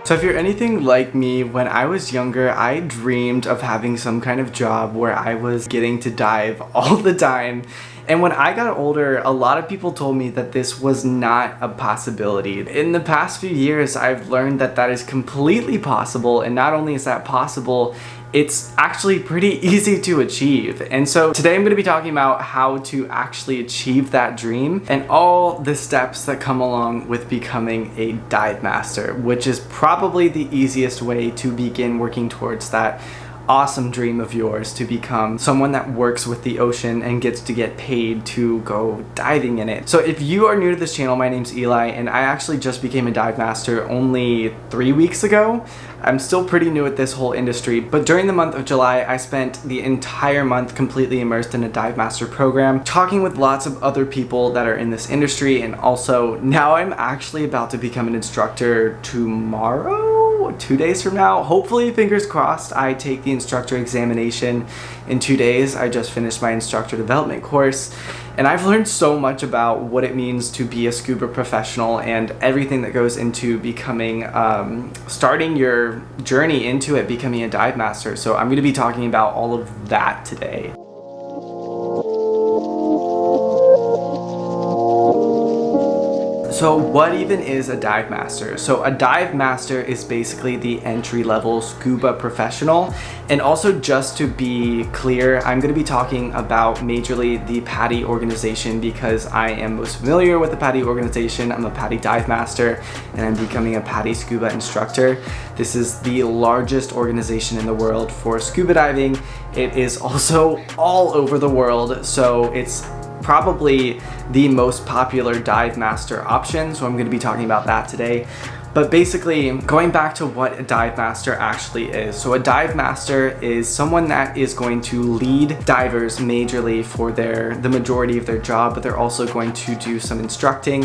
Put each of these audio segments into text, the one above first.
So if you're anything like me, when I was younger, I dreamed of having some kind of job where I was getting to dive all the time. And when I got older, a lot of people told me that this was not a possibility. In the past few years, I've learned that that is completely possible, and not only is that possible, it's actually pretty easy to achieve. And so today I'm going to be talking about how to actually achieve that dream and all the steps that come along with becoming a dive master, which is probably the easiest way to begin working towards that awesome dream of yours, to become someone that works with the ocean and gets to get paid to go diving in it. So if you are new to this channel, my name's Eli, and I actually just became a dive master only 3 weeks ago. I'm still pretty new at this whole industry, but during the month of July, I spent the entire month completely immersed in a dive master program, talking with lots of other people that are in this industry, and also now I'm actually about to become an instructor tomorrow? 2 days from now. Hopefully, fingers crossed, I take the instructor examination in 2 days. I just finished my instructor development course, and I've learned so much about what it means to be a scuba professional and everything that goes into becoming, starting your journey into it, becoming a dive master. So I'm going to be talking about all of that today. So what even is a dive master? So a dive master is basically the entry-level scuba professional. And also, just to be clear, I'm going to be talking about majorly the PADI organization because I am most familiar with the PADI organization. I'm a PADI dive master and I'm becoming a PADI scuba instructor. This is the largest organization in the world for scuba diving. It is also all over the world, so it's probably the most popular dive master option, so I'm going to be talking about that today. But basically, going back to what a dive master actually is. So a dive master is someone that is going to lead divers majorly for the majority of their job, but they're also going to do some instructing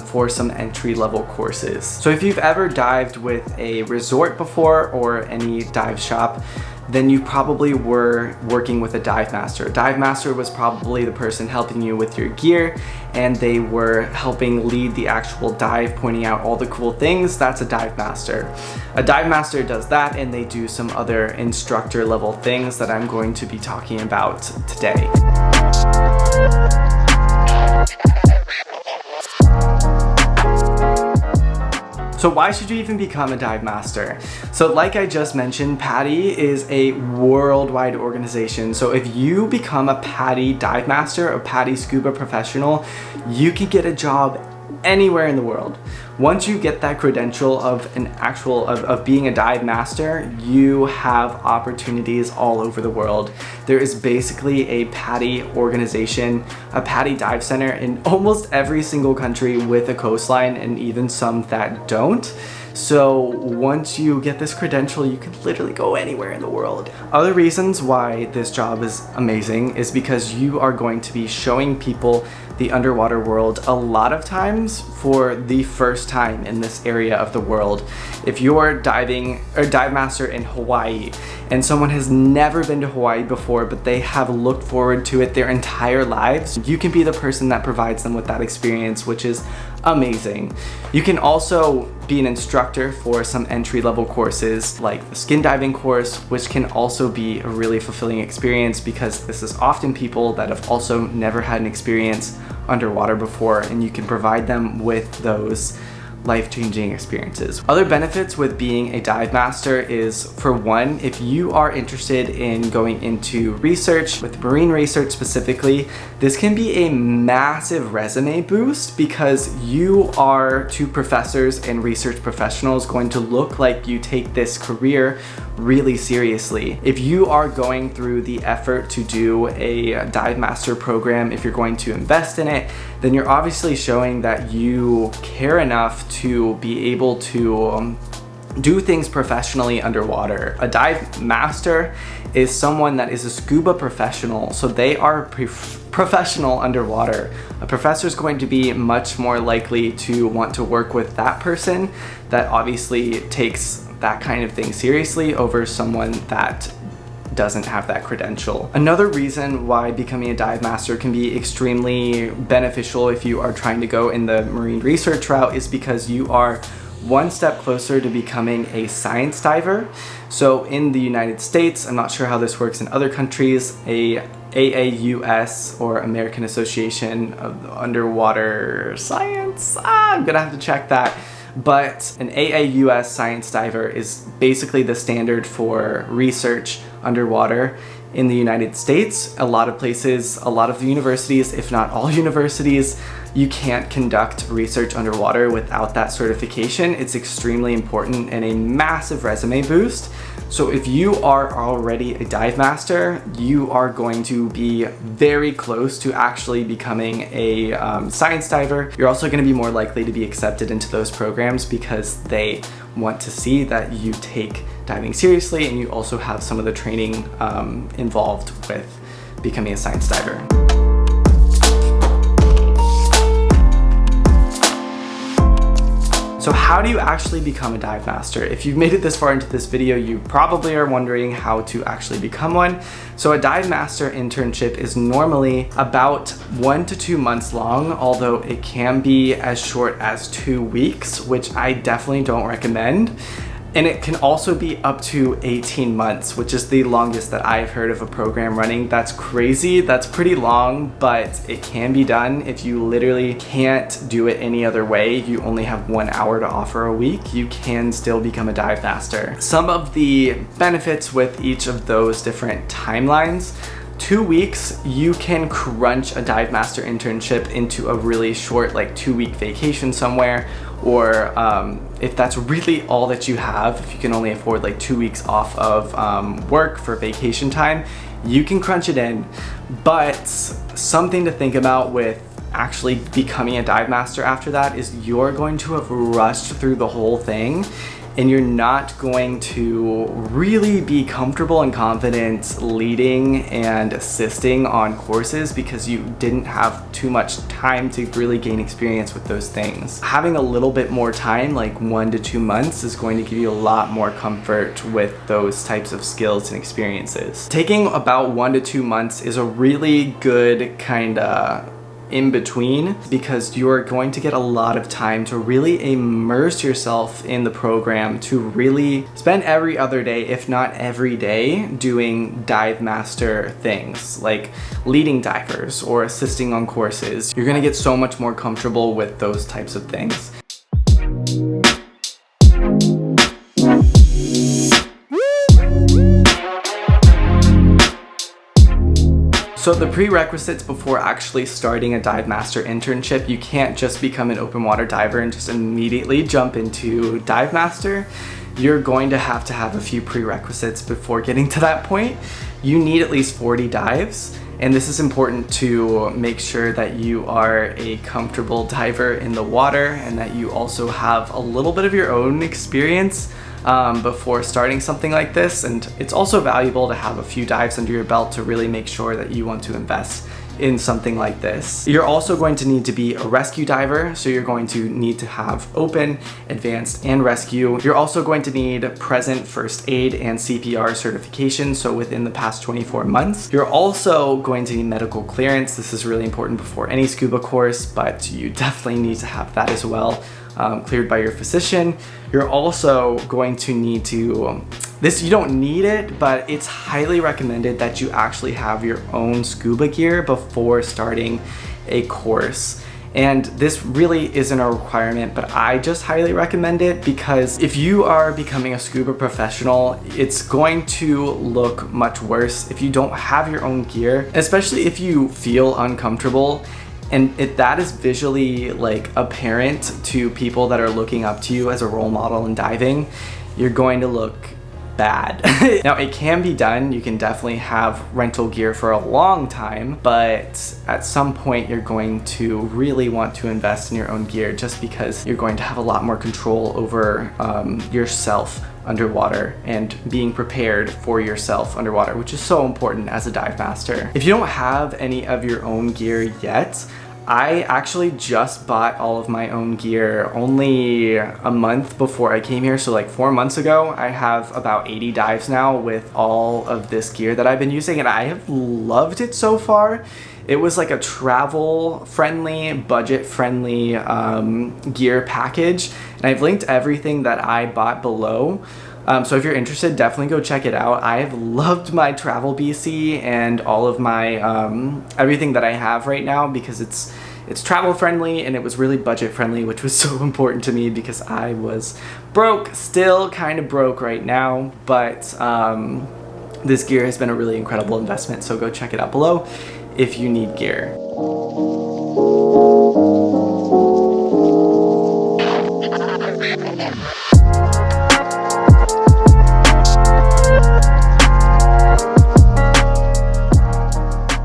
for some entry-level courses. So if you've ever dived with a resort before or any dive shop, then you probably were working with a dive master. A dive master was probably the person helping you with your gear, and they were helping lead the actual dive, pointing out all the cool things. That's a dive master. A dive master does that, and they do some other instructor level things that I'm going to be talking about today. So why should you even become a dive master? So like I just mentioned, PADI is a worldwide organization. So if you become a PADI dive master, a PADI scuba professional, you can get a job anywhere in the world. Once you get that credential of being a dive master, you have opportunities all over the world. There is basically a PADI organization, a PADI dive center in almost every single country with a coastline, and even some that don't. So once you get this credential, you can literally go anywhere in the world. Other reasons why this job is amazing is because you are going to be showing people the underwater world a lot of times for the first time in this area of the world. If you're diving or dive master in Hawaii and someone has never been to Hawaii before, but they have looked forward to it their entire lives, you can be the person that provides them with that experience, which is amazing. You can also be an instructor for some entry-level courses like the skin diving course, which can also be a really fulfilling experience because this is often people that have also never had an experience underwater before, and you can provide them with those life-changing experiences. Other benefits with being a dive master is, for one, if you are interested in going into research, with marine research specifically, this can be a massive resume boost because you are, to professors and research professionals, going to look like you take this career really seriously. If you are going through the effort to do a dive master program, if you're going to invest in it, then you're obviously showing that you care enough to be able to do things professionally underwater. A dive master is someone that is a scuba professional, so they are professional underwater. A professor is going to be much more likely to want to work with that person that obviously takes that kind of thing seriously over someone that doesn't have that credential. Another reason why becoming a dive master can be extremely beneficial if you are trying to go in the marine research route is because you are one step closer to becoming a science diver. So in the United States, I'm not sure how this works in other countries, a AAUS, or American Association of Underwater Science, I'm gonna have to check that. But an AAUS science diver is basically the standard for research underwater in the United States. A lot of places, a lot of the universities, if not all universities, you can't conduct research underwater without that certification. It's extremely important and a massive resume boost. So if you are already a dive master, you are going to be very close to actually becoming a science diver. You're also going to be more likely to be accepted into those programs because they want to see that you take diving seriously and you also have some of the training involved with becoming a science diver. So how do you actually become a dive master? If you've made it this far into this video, you probably are wondering how to actually become one. So a dive master internship is normally about 1 to 2 months long, although it can be as short as 2 weeks, which I definitely don't recommend. And it can also be up to 18 months, which is the longest that I've heard of a program running. That's crazy, that's pretty long, but it can be done. If you literally can't do it any other way, you only have 1 hour to offer a week, you can still become a dive master. Some of the benefits with each of those different timelines: 2 weeks, you can crunch a dive master internship into a really short, like 2-week vacation somewhere, or if that's really all that you have, if you can only afford like 2 weeks off of work for vacation time, you can crunch it in. But something to think about with actually becoming a dive master after that is you're going to have rushed through the whole thing, and you're not going to really be comfortable and confident leading and assisting on courses because you didn't have too much time to really gain experience with those things. Having a little bit more time, like 1 to 2 months, is going to give you a lot more comfort with those types of skills and experiences. Taking about 1 to 2 months is a really good kind of in between, because you're going to get a lot of time to really immerse yourself in the program, to really spend every other day, if not every day, doing dive master things like leading divers or assisting on courses. You're gonna get so much more comfortable with those types of things. So the prerequisites before actually starting a dive master internship, you can't just become an open water diver and just immediately jump into dive master. You're going to have a few prerequisites before getting to that point. You need at least 40 dives, and this is important to make sure that you are a comfortable diver in the water and that you also have a little bit of your own experience before starting something like this. And it's also valuable to have a few dives under your belt to really make sure that you want to invest in something like this. You're also going to need to be a rescue diver, so you're going to need to have open, advanced, and rescue. You're also going to need present first aid and CPR certification, so within the past 24 months. You're also going to need medical clearance. This is really important before any scuba course, but you definitely need to have that as well. Cleared by your physician. You're also going to need to, you don't need it, but it's highly recommended that you actually have your own scuba gear before starting a course. And this really isn't a requirement, but I just highly recommend it, because if you are becoming a scuba professional, it's going to look much worse if you don't have your own gear, especially if you feel uncomfortable. And that is visually like apparent to people that are looking up to you as a role model in diving. You're going to look bad. Now, it can be done. You can definitely have rental gear for a long time, but at some point you're going to really want to invest in your own gear, just because you're going to have a lot more control over yourself underwater and being prepared for yourself underwater, which is so important as a dive master. If you don't have any of your own gear yet, I actually just bought all of my own gear only a month before I came here, so like 4 months ago. I have about 80 dives now with all of this gear that I've been using, and I have loved it so far. It was like a travel friendly, budget friendly gear package, and I've linked everything that I bought below. So if you're interested, definitely go check it out. I have loved my Travel BC and all of my everything that I have right now because it's travel friendly and it was really budget friendly, which was so important to me because I was broke, still kind of broke right now, but this gear has been a really incredible investment. So go check it out below if you need gear.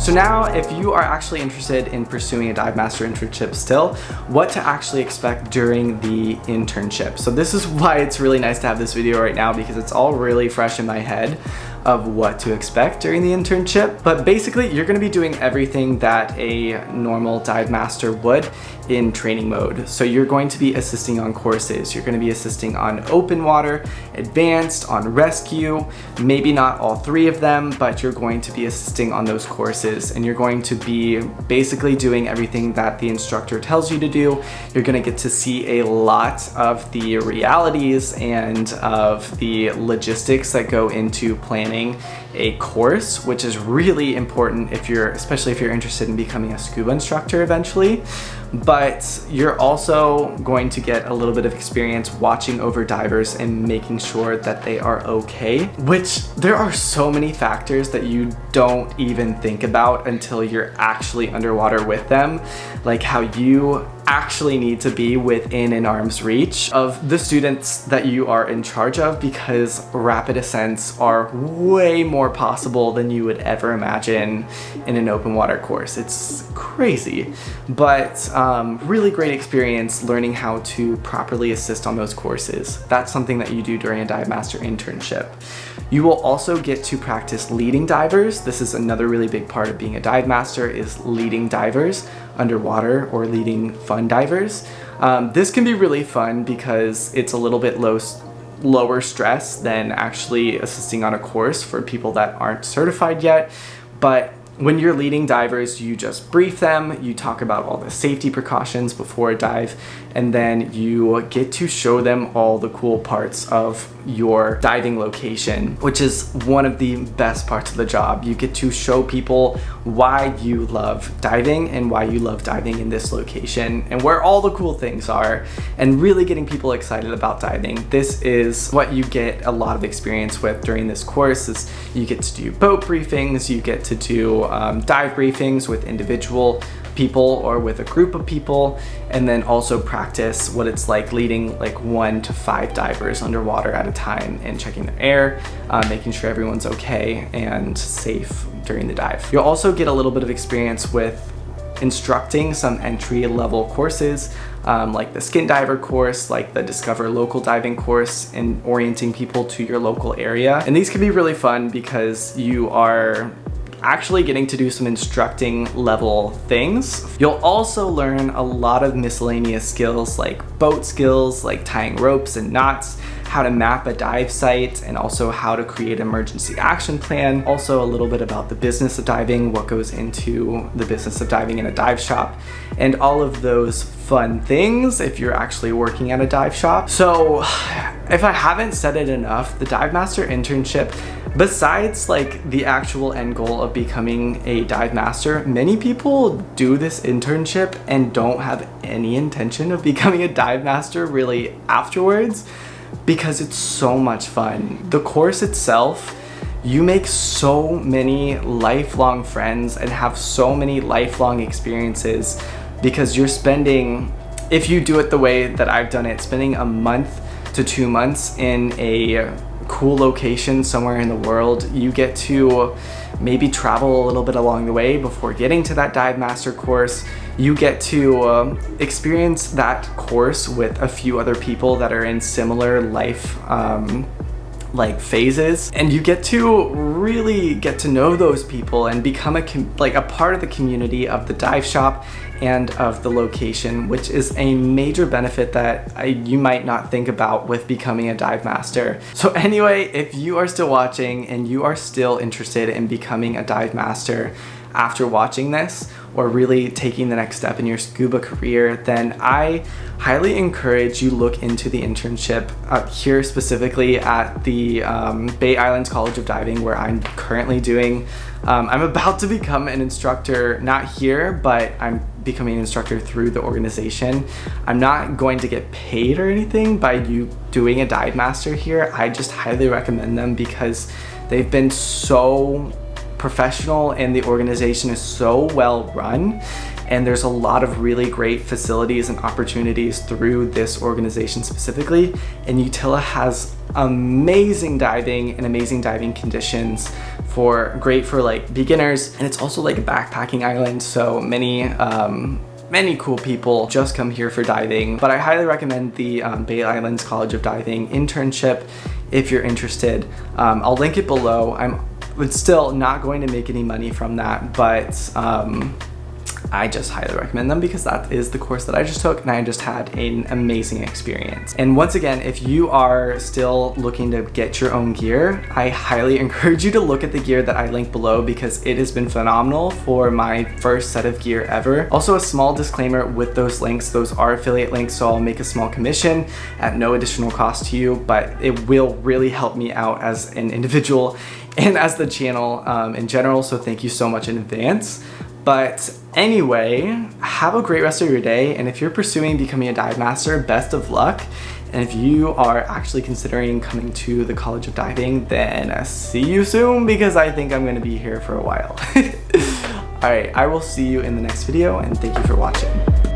So now, if you are actually interested in pursuing a Dive Master internship still, what to actually expect during the internship. So this is why it's really nice to have this video right now, because it's all really fresh in my head of what to expect during the internship. But basically, you're gonna be doing everything that a normal Dive Master would in training mode. So you're going to be assisting on courses. You're gonna be assisting on open water, advanced, on rescue, maybe not all three of them, but you're going to be assisting on those courses, and you're going to be basically doing everything that the instructor tells you to do. You're gonna get to see a lot of the realities and of the logistics that go into planning a course, which is really important if you're, especially if you're interested in becoming a scuba instructor eventually. But you're also going to get a little bit of experience watching over divers and making sure that they are okay, which there are so many factors that you don't even think about until you're actually underwater with them, like how you actually need to be within an arm's reach of the students that you are in charge of, because rapid ascents are way more possible than you would ever imagine in an open water course. It's crazy, but really great experience learning how to properly assist on those courses. That's something that you do during a Dive Master internship. You will also get to practice leading divers. This is another really big part of being a Dive Master, is leading divers underwater or leading fun divers. This can be really fun because it's a little bit lower stress than actually assisting on a course for people that aren't certified yet. But when you're leading divers, you just brief them, you talk about all the safety precautions before a dive, and then you get to show them all the cool parts of your diving location, which is one of the best parts of the job. You get to show people why you love diving and why you love diving in this location and where all the cool things are, and really getting people excited about diving. This is what you get a lot of experience with during this course. Is you get to do boat briefings, you get to do dive briefings with individual people or with a group of people, and then also practice what it's like leading like 1 to 5 divers underwater at a time and checking their air, making sure everyone's okay and safe during the dive. You'll also get a little bit of experience with instructing some entry-level courses, like the Skin Diver course, like the Discover Local Diving course, and orienting people to your local area. And these can be really fun because you are actually getting to do some instructing level things. You'll also learn a lot of miscellaneous skills, like boat skills, like tying ropes and knots, how to map a dive site, and also how to create an emergency action plan. Also a little bit about the business of diving, what goes into the business of diving in a dive shop, and all of those fun things if you're actually working at a dive shop. So if I haven't said it enough, the Dive Master internship, besides like the actual end goal of becoming a dive master, many people do this internship and don't have any intention of becoming a dive master really afterwards, because it's so much fun. The course itself, you make so many lifelong friends and have so many lifelong experiences, because you're spending, if you do it the way that I've done it, spending a month to 2 months in a cool location somewhere in the world. You get to maybe travel a little bit along the way before getting to that Dive Master course. You get to experience that course with a few other people that are in similar life like phases, and you get to really get to know those people and become a part of the community of the dive shop and of the location, which is a major benefit that you might not think about with becoming a dive master. So anyway, if you are still watching and you are still interested in becoming a dive master, after watching this or really taking the next step in your scuba career, then I highly encourage you look into the internship here specifically at the Bay Islands College of Diving, where I'm currently doing. I'm about to become an instructor, not here, but I'm becoming an instructor through the organization. I'm not going to get paid or anything by you doing a dive master here. I just highly recommend them because they've been so professional and the organization is so well run, and there's a lot of really great facilities and opportunities through this organization specifically. And Utila has amazing diving and amazing diving conditions great for like beginners, and it's also like a backpacking island, so many cool people just come here for diving. But I highly recommend the Bay Islands College of Diving internship if you're interested. I'll link it below. I'm still not going to make any money from that, but I just highly recommend them because that is the course that I just took and I just had an amazing experience. And once again, if you are still looking to get your own gear, I highly encourage you to look at the gear that I link below because it has been phenomenal for my first set of gear ever. Also, a small disclaimer with those links, those are affiliate links, so I'll make a small commission at no additional cost to you, but it will really help me out as an individual and as the channel in general, so thank you so much in advance. But anyway, have a great rest of your day, and if you're pursuing becoming a dive master, best of luck. And if you are actually considering coming to the College of Diving, then see you soon because I think I'm going to be here for a while. Alright, I will see you in the next video, and thank you for watching.